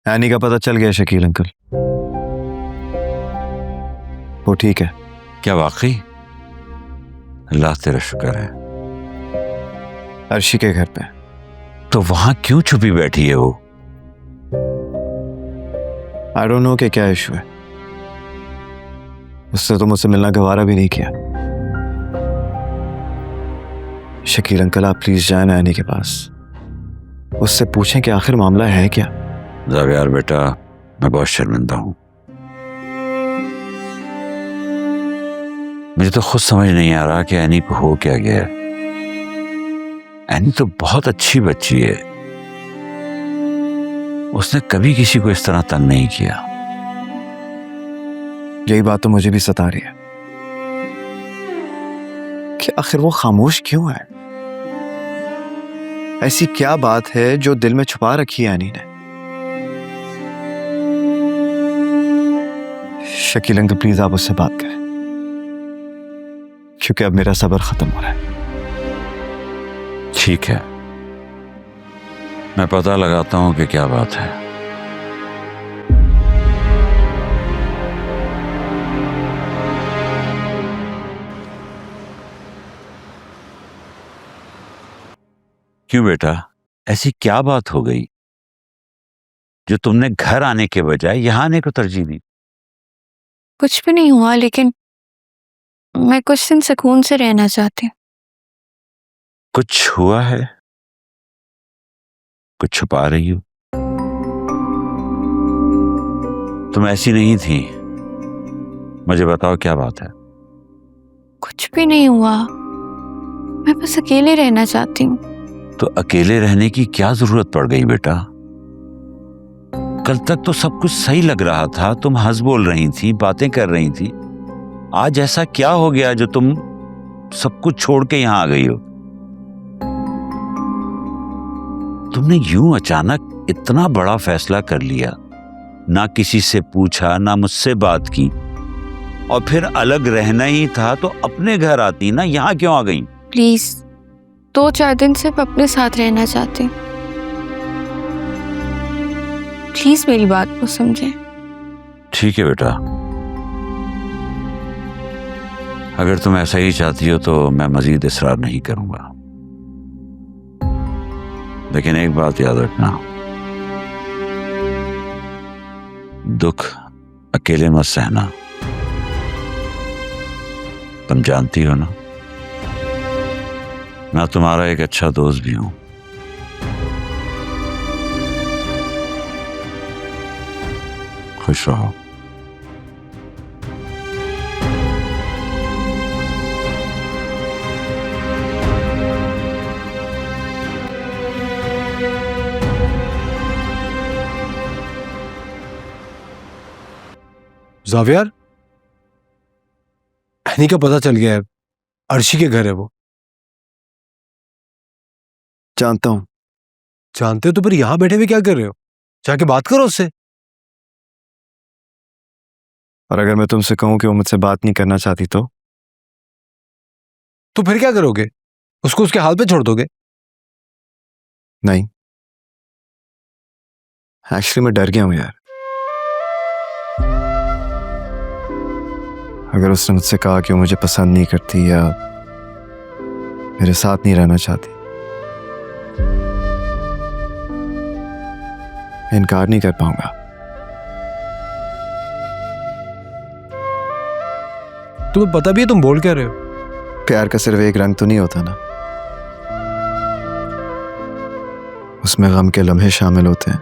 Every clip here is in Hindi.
एनी का पता चल गया शकील अंकल, वो ठीक है। क्या वाकई? अल्लाह तेरा शुक्र है। अर्शी के घर पे। तो वहां क्यों छुपी बैठी है वो? आई डोंट नो कि क्या इशू है। उससे तो मुझसे मिलना गवारा भी नहीं किया। शकील अंकल आप प्लीज जाए ना एनी के पास, उससे पूछें कि आखिर मामला है क्या। ज़ावियार बेटा, मैं बहुत शर्मिंदा हूं। मुझे तो खुद समझ नहीं आ रहा कि एनी को हो क्या गया। एनी तो बहुत अच्छी बच्ची है, उसने कभी किसी को इस तरह तंग नहीं किया। यही बात तो मुझे भी सता रही है कि आखिर वो खामोश क्यों है। ऐसी क्या बात है जो दिल में छुपा रखी है एनी ने। शकील अंकल प्लीज आप उससे बात करें, क्योंकि अब मेरा सब्र खत्म हो रहा है। ठीक है, मैं पता लगाता हूं कि क्या बात है। क्यों बेटा, ऐसी क्या बात हो गई जो तुमने घर आने के बजाय यहां आने को तरजीह दी? कुछ भी नहीं हुआ, लेकिन मैं कुछ दिन सुकून से रहना चाहती हूँ। कुछ हुआ है? कुछ छुपा रही हो? तुम ऐसी नहीं थी, मुझे बताओ क्या बात है। कुछ भी नहीं हुआ, मैं बस अकेले रहना चाहती हूँ। तो अकेले रहने की क्या जरूरत पड़ गई बेटा? कल तक तो सब कुछ सही लग रहा था, तुम हंस बोल रही थी, बातें कर रही थी। आज ऐसा क्या हो गया जो तुम सब कुछ छोड़ के यहां आ गई हो? तुमने यूं अचानक इतना बड़ा फैसला कर लिया, ना किसी से पूछा, ना मुझसे बात की, और फिर अलग रहना ही था तो अपने घर आती ना, यहां क्यों आ गई? प्लीज 2-4 दिन सिर्फ अपने साथ रहना चाहती हूँ। प्लीज मेरी बात को समझे। ठीक है बेटा, अगर तुम ऐसा ही चाहती हो तो मैं मजीद इसरार नहीं करूंगा, लेकिन एक बात याद रखना, दुख अकेले मत सहना। तुम जानती हो ना, मैं तुम्हारा एक अच्छा दोस्त भी हूं। खुश रहो। ज़ावियार, एनी का पता चल गया है, अर्शी के घर है वो। जानता हूं। जानते हो तो फिर यहां बैठे हुए क्या कर रहे हो? जाके बात करो उससे। और अगर मैं तुमसे कहूं कि वो मुझसे बात नहीं करना चाहती तो फिर क्या करोगे? उसको उसके हाल पे छोड़ दोगे? नहीं, एक्चुअली मैं डर गया हूं यार। अगर उसने मुझसे कहा कि वो मुझे पसंद नहीं करती या मेरे साथ नहीं रहना चाहती, मैं इनकार नहीं कर पाऊंगा। तुम्हें पता भी है तुम बोल क्या रहे हो? प्यार का सिर्फ एक रंग तो नहीं होता ना, उसमें गम के लम्हे शामिल होते हैं,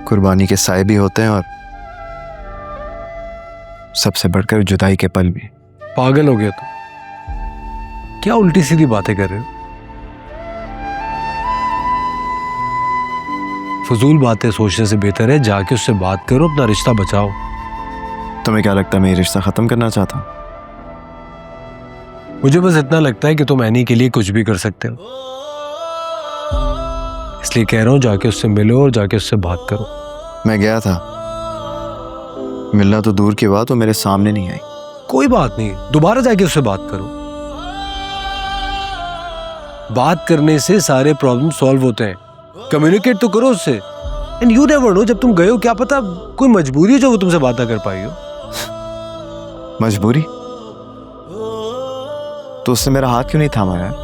कुर्बानी के साए भी होते हैं, और सबसे बढ़कर जुदाई के पल भी। पागल हो गया तुम, क्या उल्टी सीधी बातें कर रहे हो? फजूल बातें सोचने से बेहतर है जाके उससे बात करो, अपना रिश्ता बचाओ। तुम्हें क्या लगता है मैं ये रिश्ता खत्म करना चाहता हूं? मुझे बस इतना लगता है कि तुम एनी के लिए कुछ भी कर सकते हो, इसलिए कह रहा हूं जाके उससे मिलो और जाके उससे बात करो। मैं गया था, मिलना तो दूर की बात, वो मेरे सामने नहीं आई। कोई बात नहीं, दोबारा जाके उससे बात करो। बात करने से सारे प्रॉब्लम सॉल्व होते हैं। कम्युनिकेट तो करो उससे। एंड यू नेवर नो, जब तुम गए हो क्या पता कोई मजबूरी हो जो वो तुमसे बात ना कर पाई हो। मजबूरी? तो उसने मेरा हाथ क्यों नहीं थामा यार?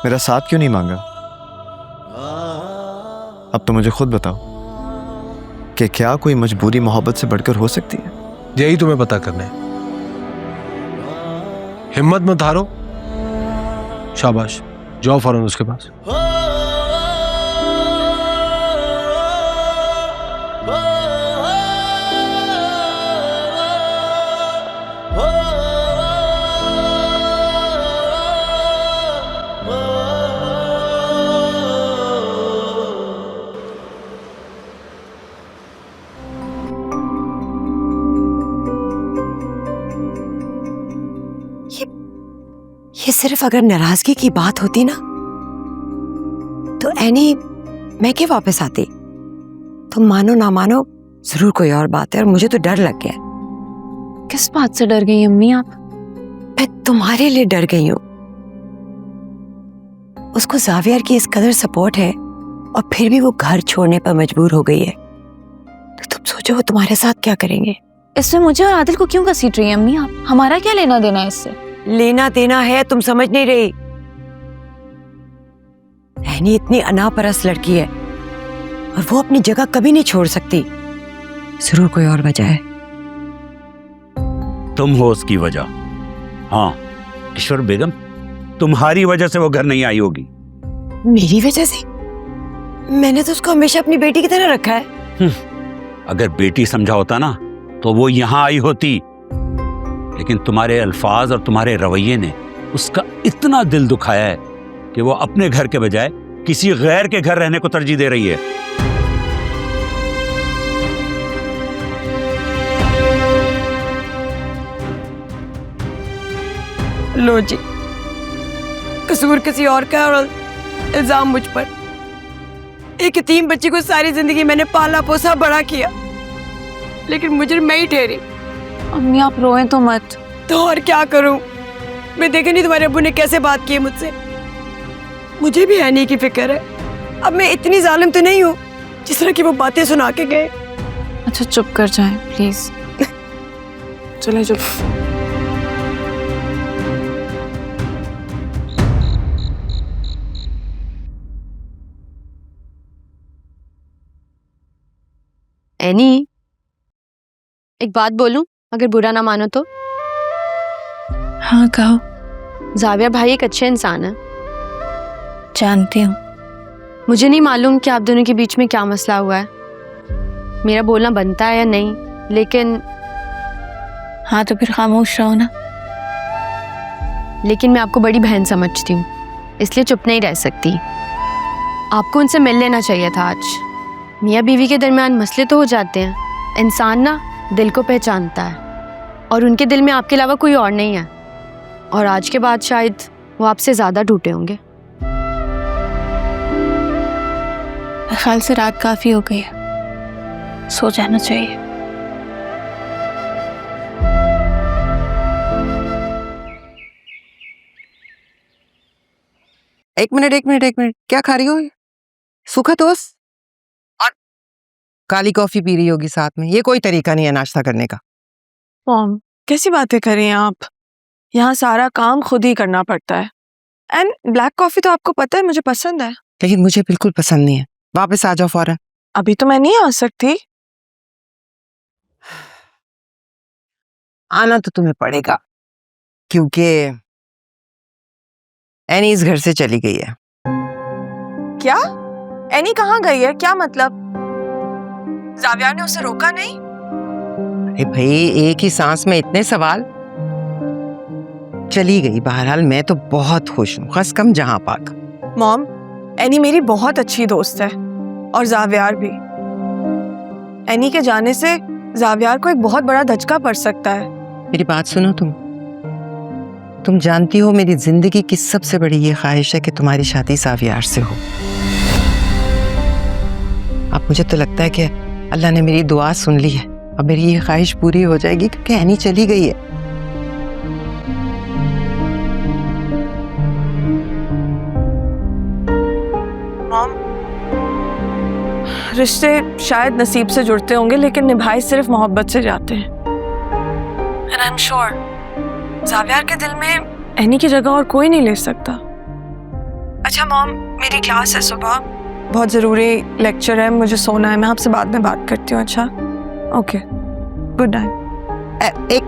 मेरा साथ क्यों नहीं मांगा? अब तो मुझे खुद बताओ कि क्या कोई मजबूरी मोहब्बत से बढ़कर हो सकती है? यही तुम्हें पता करना है। हिम्मत मत हारो, शाबाश, जाओ फौरन उसके पास। ये सिर्फ अगर नाराजगी की बात होती ना तो एनी मैं क्यों वापस आती। तुम मानो ना मानो जरूर कोई और बात है और मुझे तो डर लग गया। किस बात से डर गई अम्मी आप? मैं तुम्हारे लिए डर गई हूं। उसको जावियर की इस कदर सपोर्ट है और फिर भी वो घर छोड़ने पर मजबूर हो गई है, तो तुम सोचो वो तुम्हारे साथ क्या करेंगे। इसमें मुझे और आदिल को क्यों घसीट रही है अम्मी आप? हमारा क्या लेना देना है इससे? लेना देना है, तुम समझ नहीं रही। रहनी इतनी अनापरस लड़की है और वो अपनी जगह कभी नहीं छोड़ सकती। जरूर कोई और वजह है। तुम हो उसकी वजह। हाँ ईश्वर बेगम, तुम्हारी वजह से वो घर नहीं आई होगी। मेरी वजह से? मैंने तो उसको हमेशा अपनी बेटी की तरह रखा है। अगर बेटी समझा होता ना तो वो यहां आई होती, लेकिन तुम्हारे अल्फाज और तुम्हारे रवैये ने उसका इतना दिल दुखाया है कि वो अपने घर के बजाय किसी गैर के घर रहने को तरजीह दे रही है। लो जी, कसूर किसी और का और इल्जाम मुझ पर। एक यतीम बच्ची को सारी जिंदगी मैंने पाला पोसा बड़ा किया, लेकिन मुजरिम मैं ही ठहरी। अम्मी आप रोएं तो मत। तो और क्या करूं? मैं देखे नहीं तुम्हारे अब्बू ने कैसे बात की है मुझसे। मुझे भी हैनी की फिक्र है। अब मैं इतनी जालिम तो नहीं हूं जिस तरह की वो बातें सुना के गए। अच्छा चुप कर जाएं प्लीज। चले चुप। एनी, एक बात बोलूं, अगर बुरा ना मानो तो? हाँ कहो। जाविया भाई एक अच्छे इंसान है। जानती हूँ। मुझे नहीं मालूम कि आप दोनों के बीच में क्या मसला हुआ है, मेरा बोलना बनता है या नहीं, लेकिन हाँ तो फिर खामोश रहो ना। लेकिन मैं आपको बड़ी बहन समझती हूँ, इसलिए चुप नहीं रह सकती। आपको उनसे मिल लेना चाहिए था आज। मियाँ बीवी के दरमियान मसले तो हो जाते हैं, इंसान ना दिल को पहचानता है, और उनके दिल में आपके अलावा कोई और नहीं है, और आज के बाद शायद वो आपसे ज़्यादा टूटे होंगे। ख्याल से रात काफी हो गई है, सो जाना चाहिए। एक मिनट, क्या खा रही हो? सूखा टोस्ट और काली कॉफी पी रही होगी साथ में। ये कोई तरीका नहीं है नाश्ता करने का। मॉम कैसी बातें कर रही हैं आप? यहाँ सारा काम खुद ही करना पड़ता है। एंड ब्लैक कॉफी तो आपको पता है मुझे पसंद है। लेकिन मुझे बिल्कुल पसंद नहीं है। वापस आ जाओ फौरन। अभी तो मैं नहीं आ सकती। आना तो तुम्हें पड़ेगा, क्योंकि एनी इस घर से चली गई है। क्या? एनी कहाँ गई है? क्या मतलब? जाविया ने उसे रोका नहीं? अरे भाई, एक ही सांस में इतने सवाल। चली गई। बहरहाल मैं तो बहुत खुश हूँ, खस कम जहां पाक। मॉम, एनी मेरी बहुत अच्छी दोस्त है, और जावियार भी। एनी के जाने से जावियार को एक बहुत बड़ा धचका पड़ सकता है। मेरी बात सुनो। तुम जानती हो मेरी जिंदगी की सबसे बड़ी ये ख्वाहिश है कि तुम्हारी शादी जावियार से हो। अब मुझे तो लगता है कि अल्लाह ने मेरी दुआ सुन ली है। अब मेरी ये ख्वाहिश पूरी हो जाएगी, क्योंकि एनी चली गई है। रिश्ते शायद नसीब से जुड़ते होंगे लेकिन निभाए सिर्फ मोहब्बत से जाते हैं। And I am sure Zaviyar के दिल में एनी की जगह और कोई नहीं ले सकता। अच्छा मॉम, मेरी क्लास है सुबह, बहुत ज़रूरी लेक्चर है, मुझे सोना है, मैं आपसे बाद में बात करती हूँ। अच्छा ओके, गुड नाइट। एक